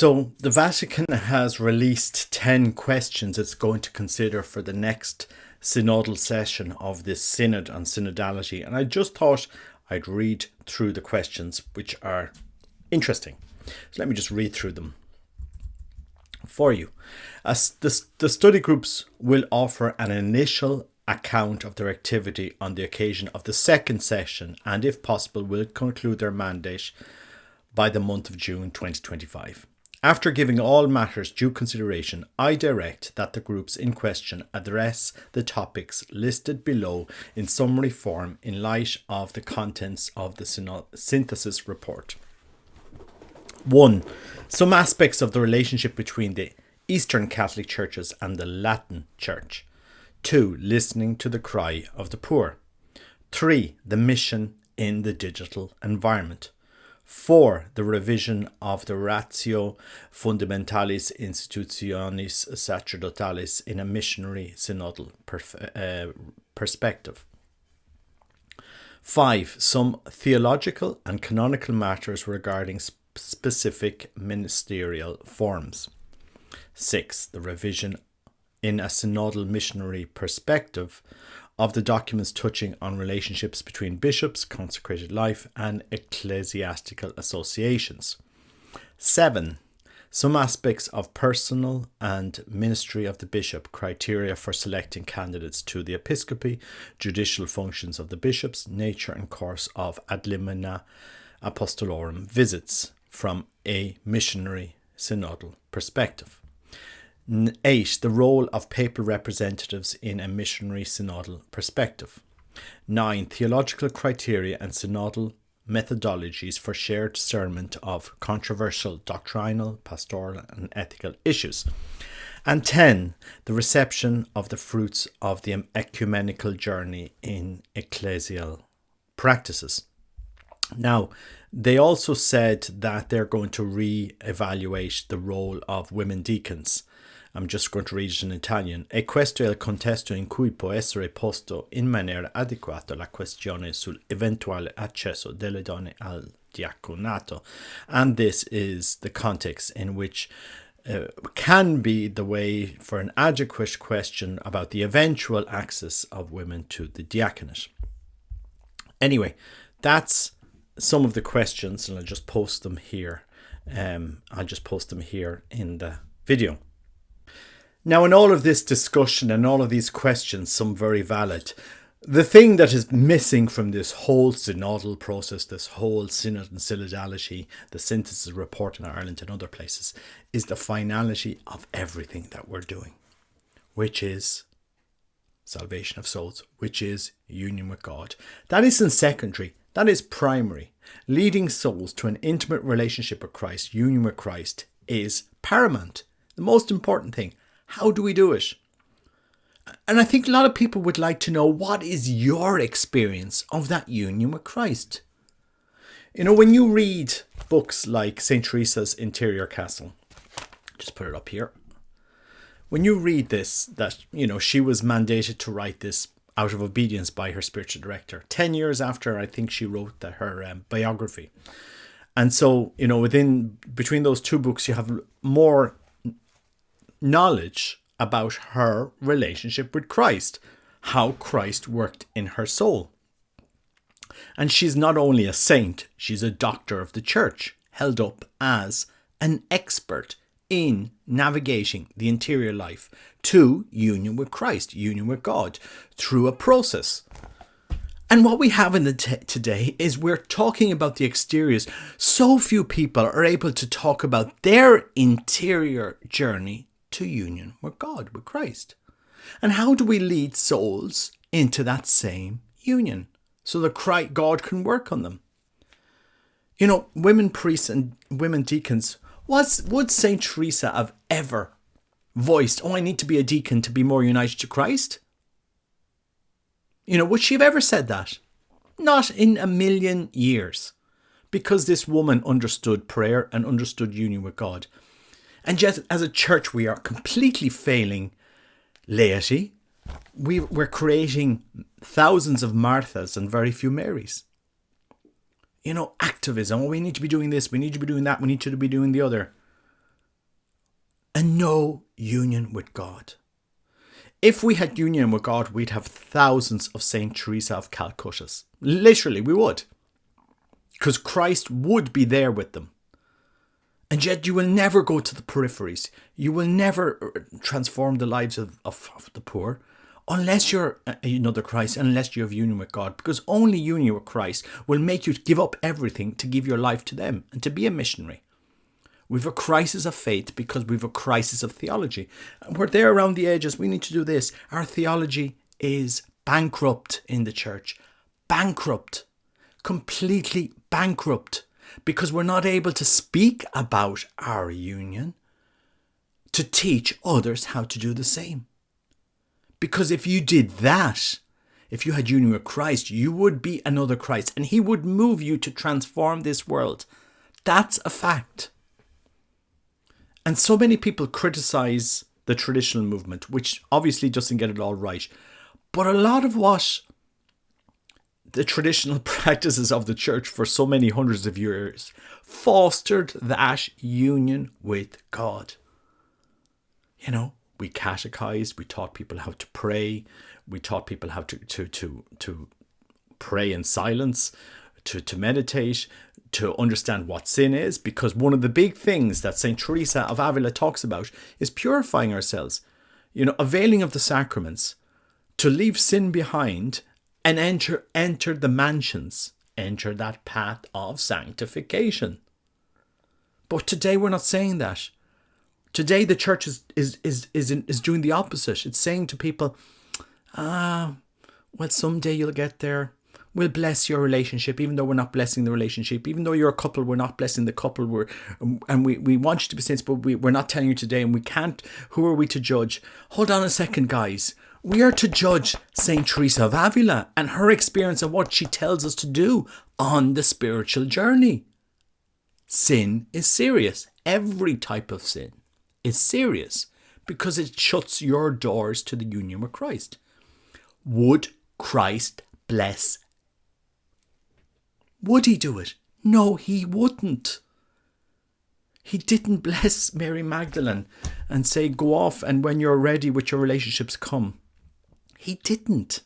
So the Vatican has released 10 questions it's going to consider for the next synodal session of this synod on synodality. And I just thought I'd read through the questions, which are interesting. So let me just read through them for you. The study groups will offer an initial account of their activity on the occasion of the second session, and if possible will conclude their mandate by the month of June 2025. After giving all matters due consideration, I direct that the groups in question address the topics listed below in summary form in light of the contents of the synthesis report. 1. Some aspects of the relationship between the Eastern Catholic Churches and the Latin Church. 2. Listening to the cry of the poor. 3. The mission in the digital environment. 4. The revision of the Ratio Fundamentalis Institutionis Sacerdotalis in a missionary synodal perspective. 5. Some theological and canonical matters regarding specific ministerial forms. 6. The revision in a synodal missionary perspective of the documents touching on relationships between bishops, consecrated life, and ecclesiastical associations. 7. Some aspects of personal and ministry of the bishop, criteria for selecting candidates to the episcopacy, judicial functions of the bishops, nature and course of ad limina apostolorum visits from a missionary synodal perspective. 8. The role of papal representatives in a missionary synodal perspective. 9. Theological criteria and synodal methodologies for shared discernment of controversial doctrinal, pastoral and ethical issues. And 10. The reception of the fruits of the ecumenical journey in ecclesial practices. Now, they also said that they're going to re-evaluate the role of women deacons. I'm just going to read it in Italian. E questo è il contesto in cui può essere posto in maniera adeguata la questione sull'eventuale accesso delle donne al diaconato. And this is the context in which can be the way for an adequate question about the eventual access of women to the diaconate. Anyway, that's some of the questions, and I'll just post them here. I'll just post them here in the video. Now, in all of this discussion and all of these questions, some very valid, the thing that is missing from this whole synodal process, this whole synod and synodality, the synthesis report in Ireland and other places, is the finality of everything that we're doing, which is salvation of souls, which is union with God. That isn't secondary, that is primary. Leading souls to an intimate relationship with Christ, union with Christ, is paramount, the most important thing. How do we do it? And I think a lot of people would like to know, what is your experience of that union with Christ? You know, when you read books like St. Teresa's Interior Castle, just put it up here. When you read this, that, you know, she was mandated to write this out of obedience by her spiritual director, 10 years after I think she wrote her biography. And so, you know, between those two books, you have more knowledge about her relationship with Christ, how Christ worked in her soul. And she's not only a saint, she's a doctor of the church, held up as an expert in navigating the interior life to union with Christ, union with God, through a process. And what we have in today is we're talking about the exteriors. So few people are able to talk about their interior journey to union with God, with Christ. And how do we lead souls into that same union so that God can work on them? You know, women priests and women deacons, would St. Teresa have ever voiced, oh, I need to be a deacon to be more united to Christ? You know, would she have ever said that? Not in a million years. Because this woman understood prayer and understood union with God. And just as a church, we are completely failing laity. We're creating thousands of Marthas and very few Marys. You know, activism. Oh, we need to be doing this. We need to be doing that. We need to be doing the other. and no union with God. If we had union with God, we'd have thousands of St. Teresa of Calcutta's. Literally, we would. Because Christ would be there with them. And yet you will never go to the peripheries. You will never transform the lives of the poor unless you're another Christ, unless you have union with God. Because only union with Christ will make you give up everything to give your life to them and to be a missionary. We've a crisis of faith because we've a crisis of theology. And we're there around the edges. We need to do this. Our theology is bankrupt in the church. Bankrupt. Completely bankrupt. Because we're not able to speak about our union to teach others how to do the same. Because if you did that, if you had union with Christ, you would be another Christ. And he would move you to transform this world. That's a fact. And so many people criticize the traditional movement, which obviously doesn't get it all right. But a lot of what the traditional practices of the church for so many hundreds of years fostered that union with God. You know, we catechized, we taught people how to pray, we taught people how to pray in silence, to meditate, to understand what sin is, because one of the big things that St. Teresa of Avila talks about is purifying ourselves, you know, availing of the sacraments, to leave sin behind and enter the mansions, enter that path of sanctification. But today we're not saying that. Today the church is doing the opposite. It's saying to people, well, someday you'll get there. We'll bless your relationship, even though we're not blessing the relationship. Even though you're a couple, we're not blessing the couple. We want you to be saints, but we're not telling you today, and we can't. Who are we to judge? Hold on a second, guys. We are to judge St. Teresa of Avila and her experience and what she tells us to do on the spiritual journey. Sin is serious. Every type of sin is serious because it shuts your doors to the union with Christ. Would Christ bless? Would he do it? No, he wouldn't. He didn't bless Mary Magdalene and say, go off and when you're ready with your relationships, come. He didn't.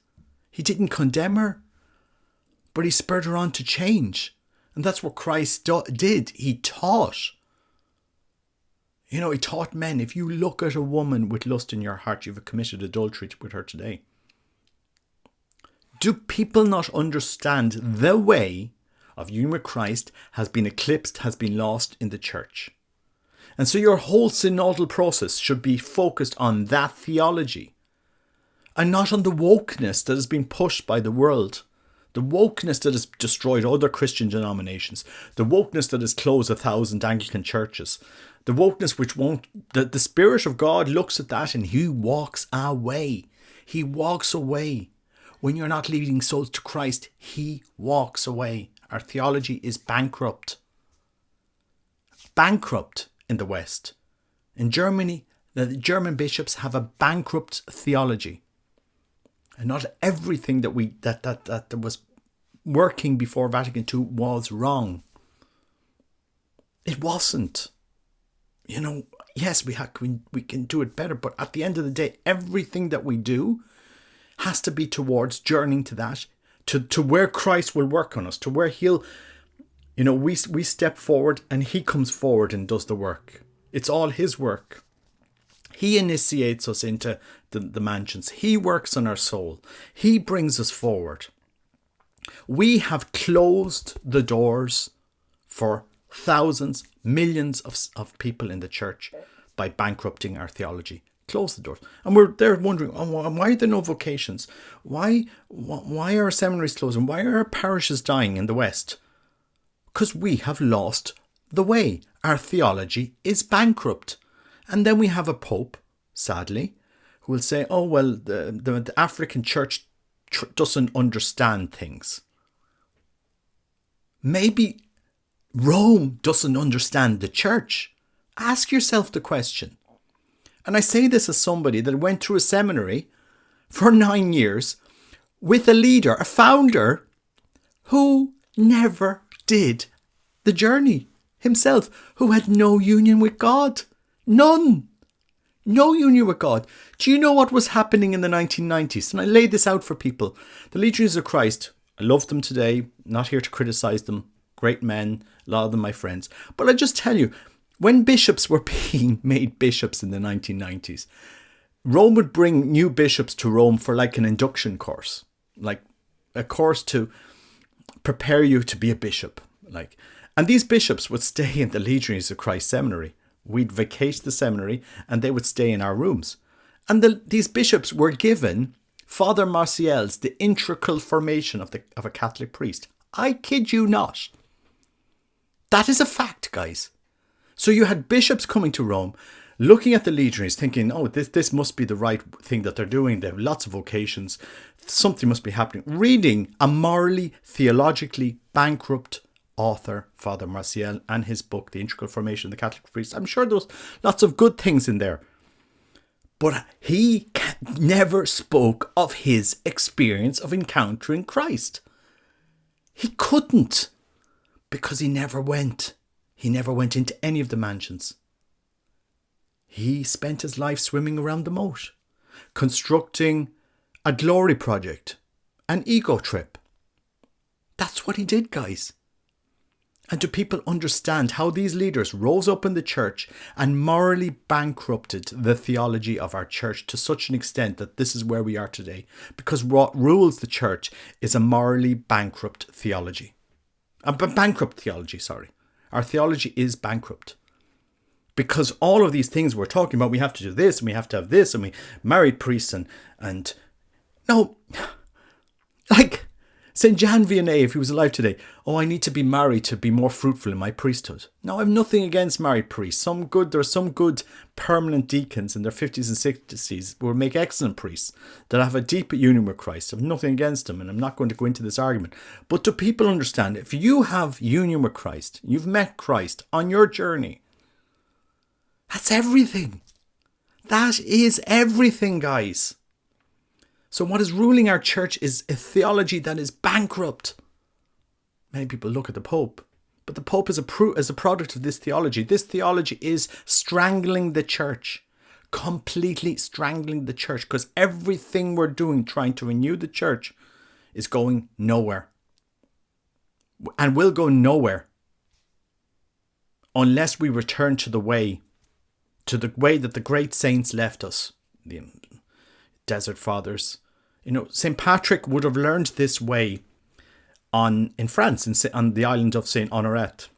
He didn't condemn her, but he spurred her on to change. And that's what Christ did. He taught. You know, he taught men, if you look at a woman with lust in your heart, you've committed adultery with her today. Do people not understand the way of union with Christ has been eclipsed, has been lost in the church? And so your whole synodal process should be focused on that theology and not on the wokeness that has been pushed by the world. The wokeness that has destroyed other Christian denominations. The wokeness that has closed 1,000 Anglican churches. The wokeness which won't... The Spirit of God looks at that and he walks away. He walks away. When you're not leading souls to Christ, he walks away. Our theology is bankrupt. Bankrupt in the West. In Germany, the German bishops have a bankrupt theology. And not everything that was working before Vatican II was wrong. It wasn't. You know, yes, we can do it better, but at the end of the day, everything that we do has to be towards journeying to that, to where Christ will work on us, to where he'll, you know, we step forward and he comes forward and does the work. It's all his work. He initiates us into the mansions. He works on our soul. He brings us forward. We have closed the doors for thousands, millions of people in the church by bankrupting our theology. Close the doors. And we're there wondering, why are there no vocations? Why are our seminaries closing? Why are our parishes dying in the West? Because we have lost the way. Our theology is bankrupt. And then we have a pope, sadly, who will say, oh, well, the African church doesn't understand things. Maybe Rome doesn't understand the church. Ask yourself the question. And I say this as somebody that went through a seminary for 9 years with a leader, a founder, who never did the journey himself, who had no union with God. None. No union with God. Do you know what was happening in the 1990s? And I laid this out for people. The Legionaries of Christ, I love them today, not here to criticize them. Great men, a lot of them my friends. But I just tell you, when bishops were being made bishops in the 1990s, Rome would bring new bishops to Rome for like an induction course, like a course to prepare you to be a bishop. And these bishops would stay in the Legionaries of Christ seminary. We'd vacate the seminary and they would stay in our rooms. And these bishops were given Father Martial's The Integral Formation of a Catholic Priest. I kid you not. That is a fact, guys. So you had bishops coming to Rome, looking at the legionaries, thinking, oh, this must be the right thing that they're doing. They have lots of vocations. Something must be happening. Reading a morally, theologically bankrupt author, Father Martial, and his book, The Integral Formation of the Catholic Priest. I'm sure there was lots of good things in there. But he never spoke of his experience of encountering Christ. He couldn't, because he never went. He never went into any of the mansions. He spent his life swimming around the moat, constructing a glory project, an ego trip. That's what he did, guys. And do people understand how these leaders rose up in the church and morally bankrupted the theology of our church to such an extent that this is where we are today? Because what rules the church is a morally bankrupt theology. Bankrupt theology, sorry. Our theology is bankrupt. Because all of these things we're talking about, we have to do this and we have to have this and we married priests and no, like St. John Vianney, if he was alive today, oh, I need to be married to be more fruitful in my priesthood. No, I have nothing against married priests. There are some good permanent deacons in their 50s and 60s who will make excellent priests that have a deep union with Christ. I have nothing against them, and I'm not going to go into this argument. But do people understand, if you have union with Christ, you've met Christ on your journey, that's everything. That is everything, guys. So what is ruling our church is a theology that is bankrupt. Many people look at the Pope, but the Pope is a product of this theology. This theology is strangling the church, completely strangling the church, because everything we're doing trying to renew the church is going nowhere. And will go nowhere unless we return to the way that the great saints left us, the Desert Fathers. You know, St. Patrick would have learned this way in France, on the island of St. Honoret.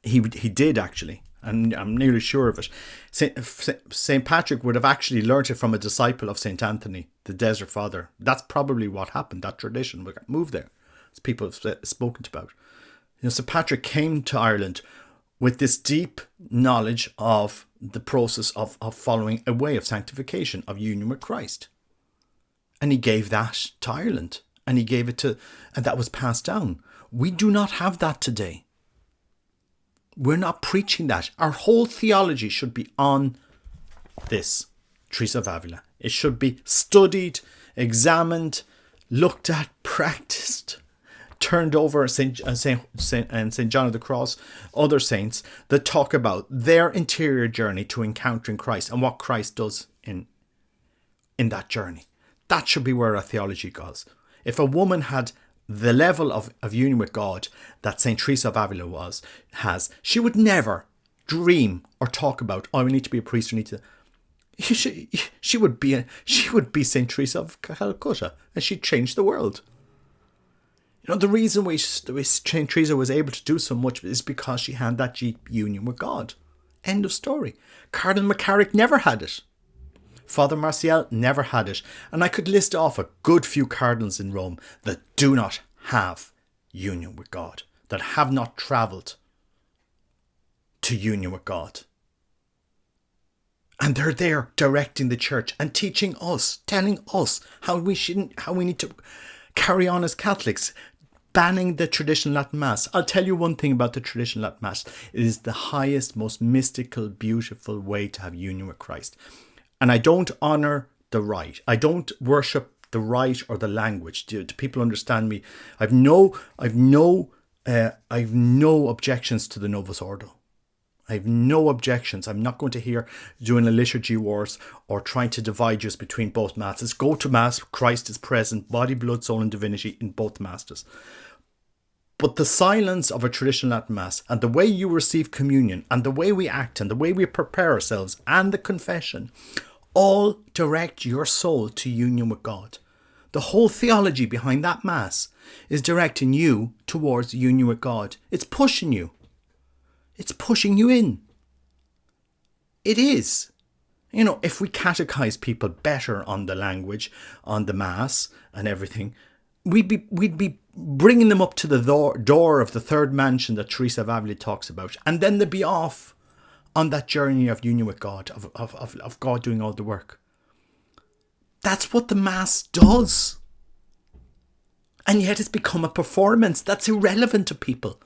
He did actually, and I'm nearly sure of it. St. Patrick would have actually learnt it from a disciple of St. Anthony, the Desert Father. That's probably what happened. That tradition moved there, as people have spoken about. You know, St. Patrick came to Ireland with this deep knowledge of the process of following a way of sanctification, of union with Christ. And he gave that to Ireland. And he gave it and that was passed down. We do not have that today. We're not preaching that. Our whole theology should be on this, Teresa of Avila. It should be studied, examined, looked at, practiced, turned over. St. John of the Cross, other saints that talk about their interior journey to encountering Christ and what Christ does in that journey. That should be where our theology goes. If a woman had the level of union with God that St. Teresa of Avila has, she would never dream or talk about, oh, we need to be a priest, she would be St. Teresa of Calcutta, and she'd change the world. You know, the reason why St. Teresa was able to do so much is because she had that deep union with God. End of story. Cardinal McCarrick never had it. Father Martial never had it. And I could list off a good few cardinals in Rome that do not have union with God, that have not travelled to union with God. And they're there directing the church and teaching us, telling us how we need to carry on as Catholics, banning the traditional Latin Mass. I'll tell you one thing about the traditional Latin Mass. It is the highest, most mystical, beautiful way to have union with Christ. And I don't honour the rite. I don't worship the rite or the language. Do people understand me? I've no objections to the Novus Ordo. I have no objections. I'm not going to hear doing a liturgy wars or trying to divide us between both masses. Go to Mass, Christ is present, body, blood, soul and divinity in both masses. But the silence of a traditional Latin Mass and the way you receive communion and the way we act and the way we prepare ourselves and the confession all direct your soul to union with God. The whole theology behind that Mass is directing you towards union with God. It's pushing you. It's pushing you in. It is. You know, if we catechize people better on the language, on the Mass and everything, we'd be bringing them up to the door of the third mansion that Teresa of Avila talks about. And then they'd be off on that journey of union with God, of God doing all the work. That's what the Mass does. And yet it's become a performance that's irrelevant to people.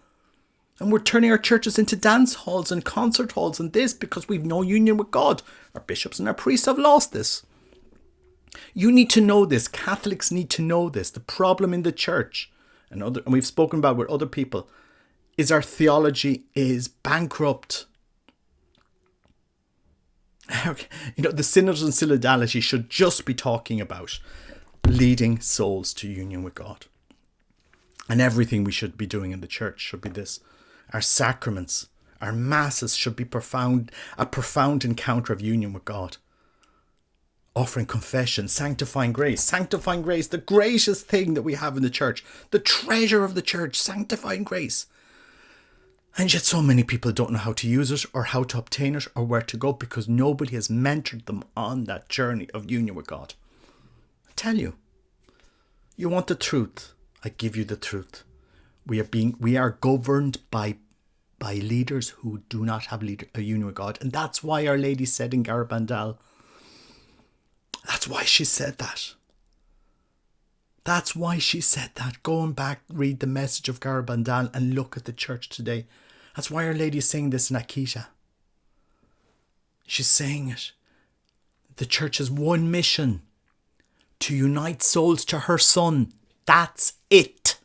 And we're turning our churches into dance halls and concert halls and this because we've no union with God. Our bishops and our priests have lost this. You need to know this. Catholics need to know this. The problem in the church, and we've spoken about with other people, is our theology is bankrupt. You know, the synods and synodality should just be talking about leading souls to union with God. And everything we should be doing in the church should be this. Our sacraments, our masses should be a profound encounter of union with God. Offering confession, sanctifying grace, the greatest thing that we have in the church, the treasure of the church, sanctifying grace. And yet so many people don't know how to use it or how to obtain it or where to go because nobody has mentored them on that journey of union with God. I tell you, you want the truth, I give you the truth. We are governed by leaders who do not have a union with God. And that's why Our Lady said in Garabandal, that's why she said that. That's why she said that. Go and back, read the message of Garabandal and look at the church today. That's why Our Lady is saying this in Akita. She's saying it. The church has one mission: to unite souls to her Son. That's it.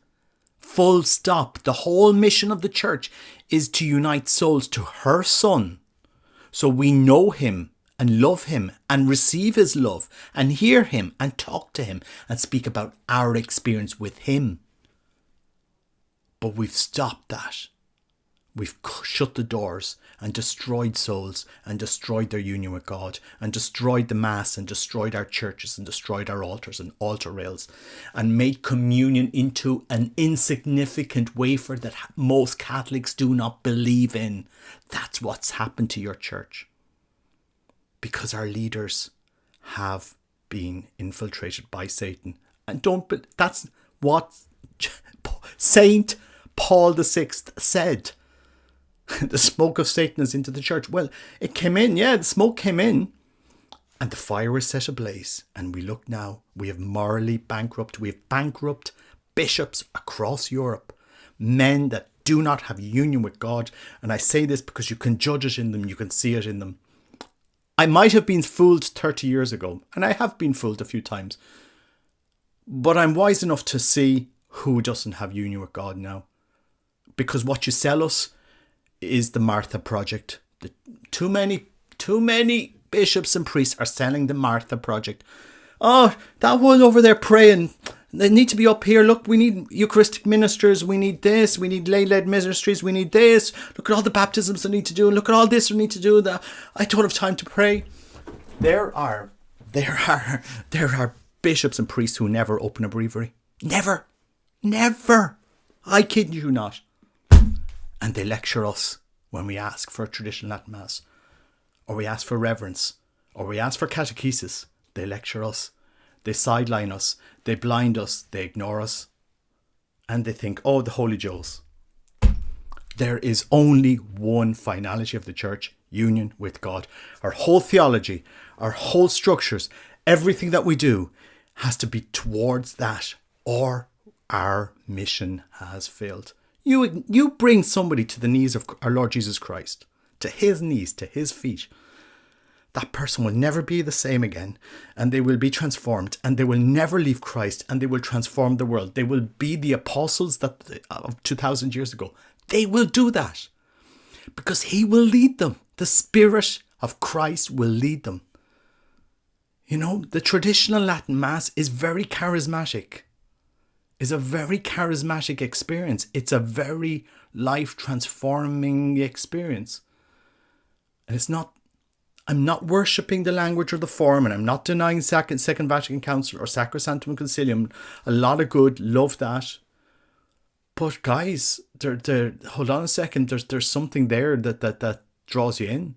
Full stop. The whole mission of the church is to unite souls to her Son. So we know him and love him and receive his love and hear him and talk to him and speak about our experience with him. But we've stopped that. We've shut the doors and destroyed souls and destroyed their union with God and destroyed the Mass and destroyed our churches and destroyed our altars and altar rails and made communion into an insignificant wafer that most Catholics do not believe in. That's what's happened to your church. Because our leaders have been infiltrated by Satan. And that's what Saint Paul VI said. The smoke of Satan is into the church. Well, it came in, the smoke came in and the fire was set ablaze. And we look now, we have morally bankrupt. We have bankrupt bishops across Europe. Men that do not have union with God. And I say this because you can judge it in them. You can see it in them. I might have been fooled 30 years ago. And I have been fooled a few times. But I'm wise enough to see who doesn't have union with God now. Because what you sell us is the Martha project. Too many bishops and priests are selling the Martha project. Oh, that one over there praying. They need to be up here. Look, we need Eucharistic ministers. We need this. We need lay-led ministries. We need this. Look at all the baptisms I need to do. And look at all this we need to do. I don't have time to pray. There are bishops and priests who never open a breviary. Never. I kid you not. And they lecture us when we ask for a traditional Latin Mass, or we ask for reverence, or we ask for catechesis. They lecture us. They sideline us. They blind us. They ignore us. And they think, oh, the Holy Joes. There is only one finality of the church: union with God. Our whole theology, our whole structures, everything that we do has to be towards that, or our mission has failed. You bring somebody to the knees of our Lord Jesus Christ, to his knees, to his feet. That person will never be the same again, and they will be transformed, and they will never leave Christ, and they will transform the world. They will be the apostles of 2,000 years ago. They will do that. Because he will lead them. The Spirit of Christ will lead them. You know, the traditional Latin Mass is very charismatic. It's a very charismatic experience. It's a very life-transforming experience. And it's not, I'm not worshipping the language or the form, and I'm not denying Second Vatican Council or Sacrosanctum Concilium. A lot of good, love that. But guys, hold on a second. There's something there that draws you in.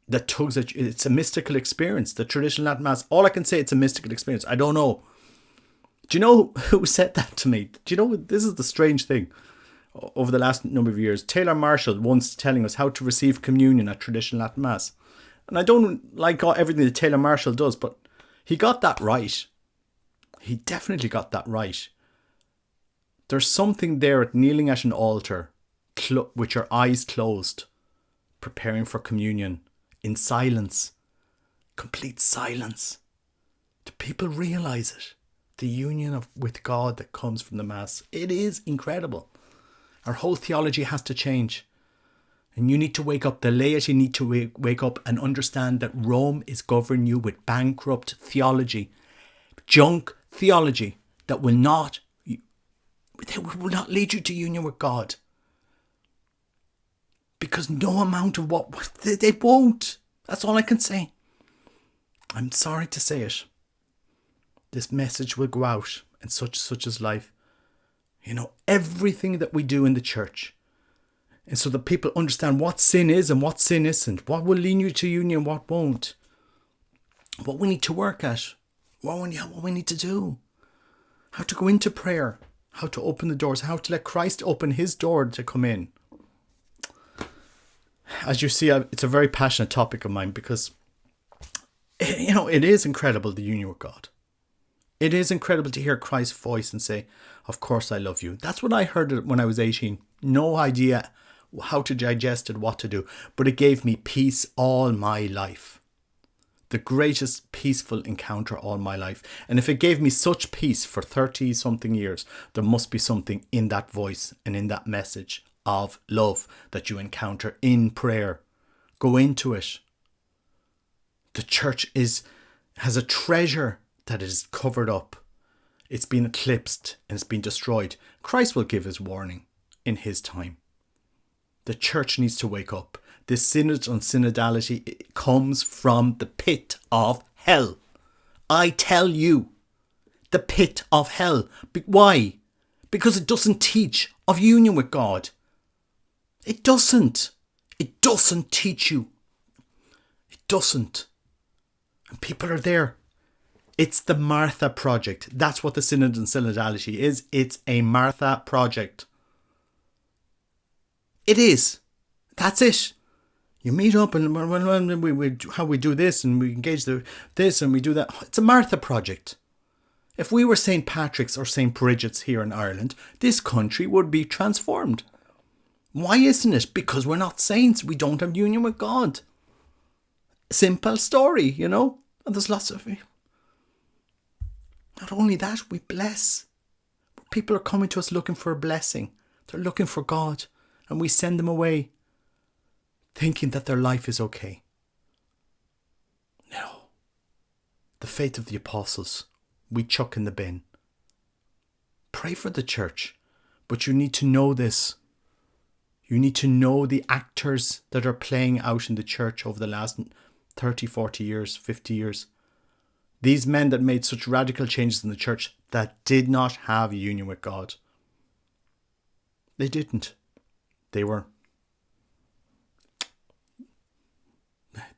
That tugs at you. It's a mystical experience. The traditional Latin Mass. All I can say, it's a mystical experience. I don't know. Do you know who said that to me? Do you know, this is the strange thing. Over the last number of years, Taylor Marshall once telling us how to receive communion at traditional Latin Mass. And I don't like everything that Taylor Marshall does, but he got that right. He definitely got that right. There's something there at kneeling at an altar with your eyes closed, preparing for communion in silence, complete silence. Do people realize it? The union with God that comes from the Mass. It is incredible. Our whole theology has to change. And you need to wake up. The laity need to wake up and understand that Rome is governing you with bankrupt theology. Junk theology that will not lead you to union with God. Because no amount of they won't. That's all I can say. I'm sorry to say it. This message will go out, and such is life. You know, everything that we do in the church. And so that people understand what sin is and what sin isn't. What will lead you to union, what won't. What we need to work at. What we need to do. How to go into prayer. How to open the doors. How to let Christ open his door to come in. As you see, it's a very passionate topic of mine because, you know, it is incredible, the union with God. It is incredible to hear Christ's voice and say, of course I love you. That's what I heard when I was 18. No idea how to digest it, what to do. But it gave me peace all my life. The greatest peaceful encounter all my life. And if it gave me such peace for 30 something years, there must be something in that voice and in that message of love that you encounter in prayer. Go into it. The church has a treasure that is covered up. It's been eclipsed and it's been destroyed. Christ will give his warning in his time. The church needs to wake up. This synod on synodality, it comes from the pit of hell. I tell you, the pit of hell. Why? Because it doesn't teach of union with God. It doesn't. It doesn't teach you. It doesn't. And people are there. It's the Martha project. That's what the synod and synodality is. It's a Martha project. It is. That's it. You meet up and how we do this and we engage this and we do that. It's a Martha project. If we were St. Patrick's or St. Bridget's here in Ireland, this country would be transformed. Why isn't it? Because we're not saints. We don't have union with God. Simple story, you know. And there's lots of it. Not only that, we bless. People are coming to us looking for a blessing. They're looking for God. And we send them away thinking that their life is okay. No. The faith of the apostles, we chuck in the bin. Pray for the church. But you need to know this. You need to know the actors that are playing out in the church over the last 30, 40 years, 50 years. These men that made such radical changes in the church that did not have a union with God. They didn't. They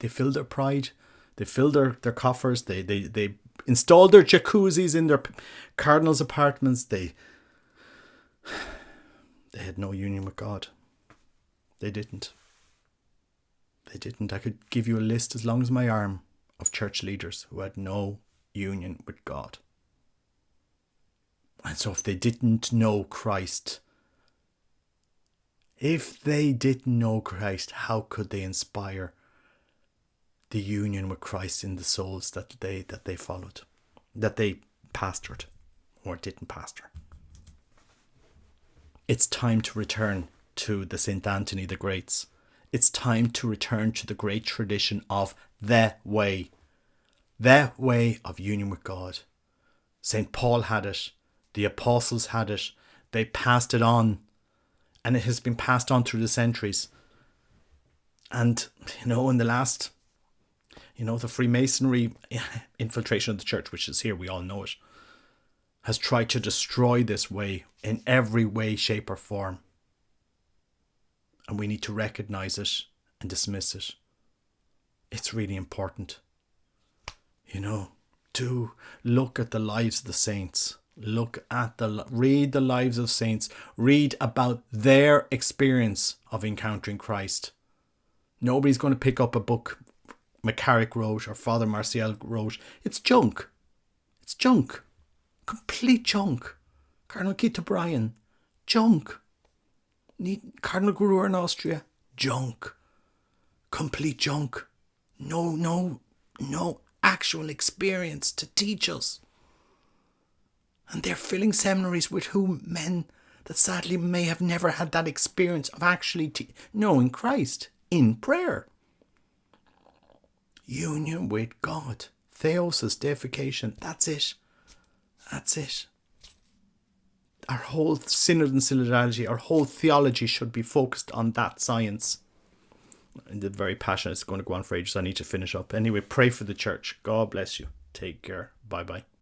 filled their pride. They filled their coffers. They installed their jacuzzis in their cardinals' apartments. They had no union with God. They didn't. They didn't. I could give you a list as long as my arm of church leaders who had no union with God. And so if they didn't know Christ, how could they inspire the union with Christ in the souls that they followed, that they pastored or didn't pastor? It's time to return to the St. Anthony the Greats. It's time to return to the great tradition of the way of union with God. St. Paul had it. The apostles had it. They passed it on. And it has been passed on through the centuries. And, in the last, the Freemasonry infiltration of the church, which is here, we all know it, has tried to destroy this way in every way, shape or form. And we need to recognize it and dismiss it. It's really important. To look at the lives of the saints. Read the lives of saints. Read about their experience of encountering Christ. Nobody's going to pick up a book McCarrick wrote or Father Marcial wrote. It's junk. It's junk. Complete junk. Cardinal Keith O'Brien. Junk. Cardinal Guru in Austria. Junk. Complete junk. No actual experience to teach us. And they're filling seminaries with men that sadly may have never had that experience of actually knowing Christ in prayer. Union with God. Theosis, deification. That's it. Our whole synod and synodality, our whole theology should be focused on that science. And the very passionate, it's going to go on for ages. I need to finish up. Anyway, pray for the church. God bless you. Take care. Bye-bye.